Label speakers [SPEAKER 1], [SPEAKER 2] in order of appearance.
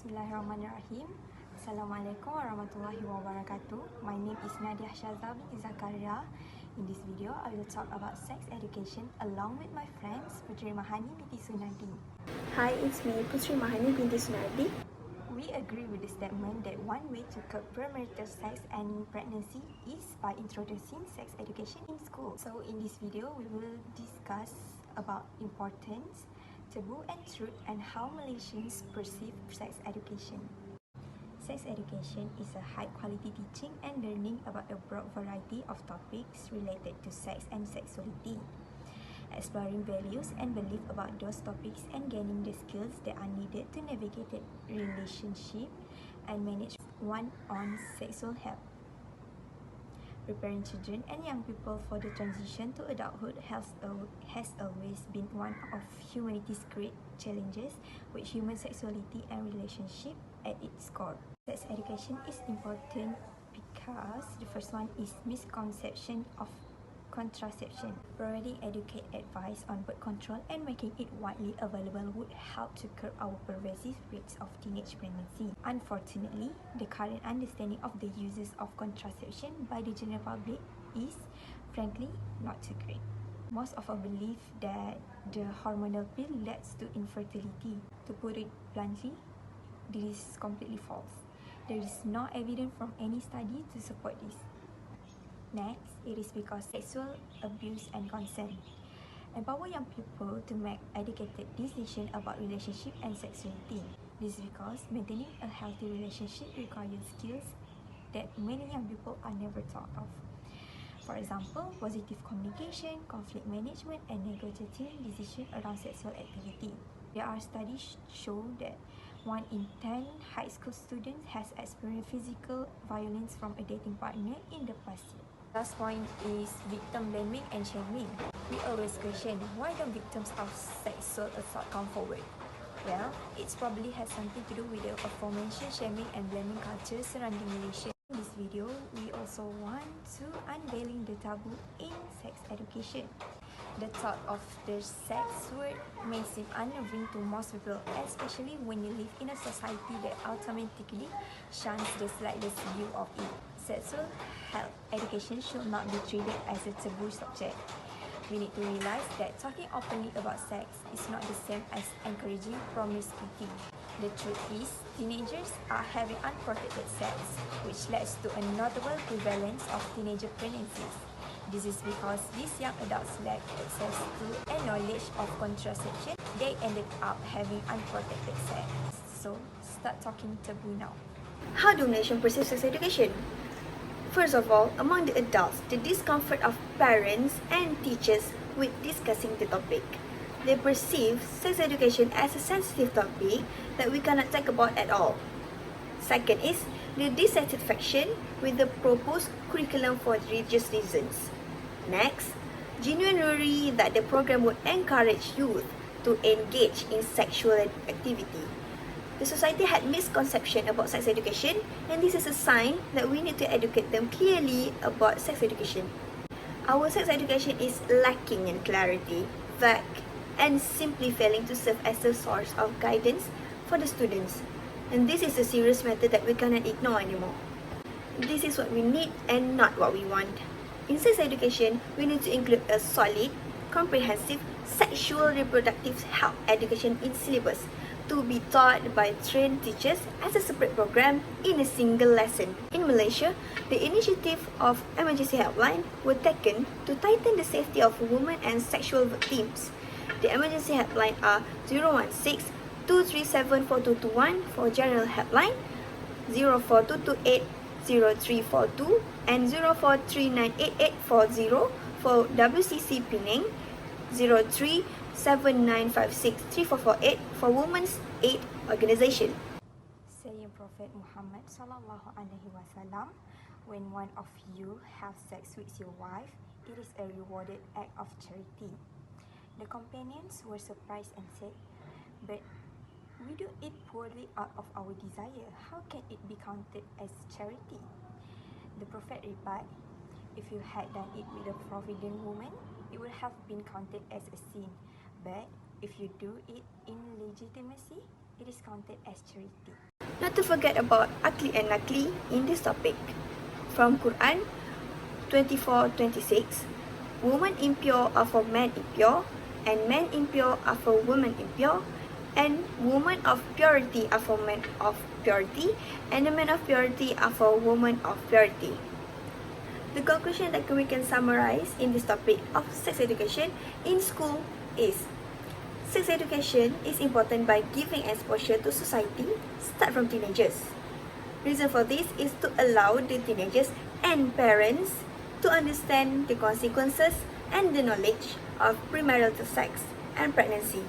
[SPEAKER 1] Bismillahirrahmanirrahim. Assalamualaikum warahmatullahi wabarakatuh. My name is Nadia Shazza binti Zakaria. In this video, I will talk about sex education along with my friends Putri Mahani binti Sunardi.
[SPEAKER 2] Hi, it's me, Putri Mahani binti Sunardi.
[SPEAKER 1] We agree with the statement that one way to curb premarital sex and pregnancy is by introducing sex education in school. So in this video, we will discuss about importance, taboo and truth, and how Malaysians perceive sex education. Sex education is a high-quality teaching and learning about a broad variety of topics related to sex and sexuality, exploring values and belief about those topics and gaining the skills that are needed to navigate a relationship and manage one's own sexual health. Preparing children and young people for the transition to adulthood has always been one of humanity's great challenges, with human sexuality and relationship at its core. Sex education is important because the first one is misconception of contraception. Providing adequate advice on birth control and making it widely available would help to curb our pervasive rates of teenage pregnancy. Unfortunately, the current understanding of the uses of contraception by the general public is, frankly, not too great. Most of us believe that the hormonal pill leads to infertility. To put it bluntly, this is completely false. There is no evidence from any study to support this. Next, it is because sexual abuse and consent. Empower young people to make educated decisions about relationship and sexuality. This is because maintaining a healthy relationship requires skills that many young people are never taught of. For example, positive communication, conflict management, and negotiating decisions around sexual activity. There are studies show that 1 in 10 high school students has experienced physical violence from a dating partner in the past year. Last point is victim blaming and shaming. We always question, why don't victims of sexual assault come forward? Well, it probably has something to do with the aforementioned shaming and blaming culture surrounding Malaysia. In this video, we also want to unveiling the taboo in sex education. The thought of the sex word may seem unnerving to most people, especially when you live in a society that automatically shuns the slightest view of it. Sexual health education should not be treated as a taboo subject. We need to realize that talking openly about sex is not the same as encouraging promiscuity. The truth is, teenagers are having unprotected sex, which leads to a notable prevalence of teenager pregnancies. This is because these young adults lack access to and knowledge of contraception. They ended up having unprotected sex. So, start talking taboo now.
[SPEAKER 2] How do Malaysians perceive sex education? First of all, among the adults, the discomfort of parents and teachers with discussing the topic. They perceive sex education as a sensitive topic that we cannot talk about at all. Second is the dissatisfaction with the proposed curriculum for religious reasons. Next, genuine worry that the program would encourage youth to engage in sexual activity. The society had misconception about sex education, and this is a sign that we need to educate them clearly about sex education. Our sex education is lacking in clarity, vague, and simply failing to serve as a source of guidance for the students. And this is a serious matter that we cannot ignore anymore. This is what we need and not what we want. In sex education, we need to include a solid, comprehensive sexual reproductive health education in syllabus to be taught by trained teachers as a separate program in a single lesson. In Malaysia, the initiative of Emergency Helpline were taken to tighten the safety of women and sexual victims. The emergency helpline are 016-237-4221 for general helpline, 04228-0342, and 04398840 for WCC Penang, 0379563448 for Women's Aid Organisation.
[SPEAKER 1] Saying Prophet Muhammad sallallahu alaihi wasallam, when one of you have sex with your wife, it is a rewarded act of charity. The companions were surprised and said, "But we do it poorly out of our desire. How can it be counted as charity?" The Prophet replied, "If you had done it with a provident woman, it would have been counted as a sin. But if you do it in legitimacy, it is counted as charity."
[SPEAKER 2] Not to forget about akli and nakli in this topic. From Quran 24:26, women impure are for men impure, and men impure are for women impure, and women of purity are for men of purity, and the men of purity are for women of purity. The conclusion that we can summarize in this topic of sex education in school is sex education is important by giving exposure to society, start from teenagers. Reason for this is to allow the teenagers and parents to understand the consequences and the knowledge of premarital sex and pregnancy.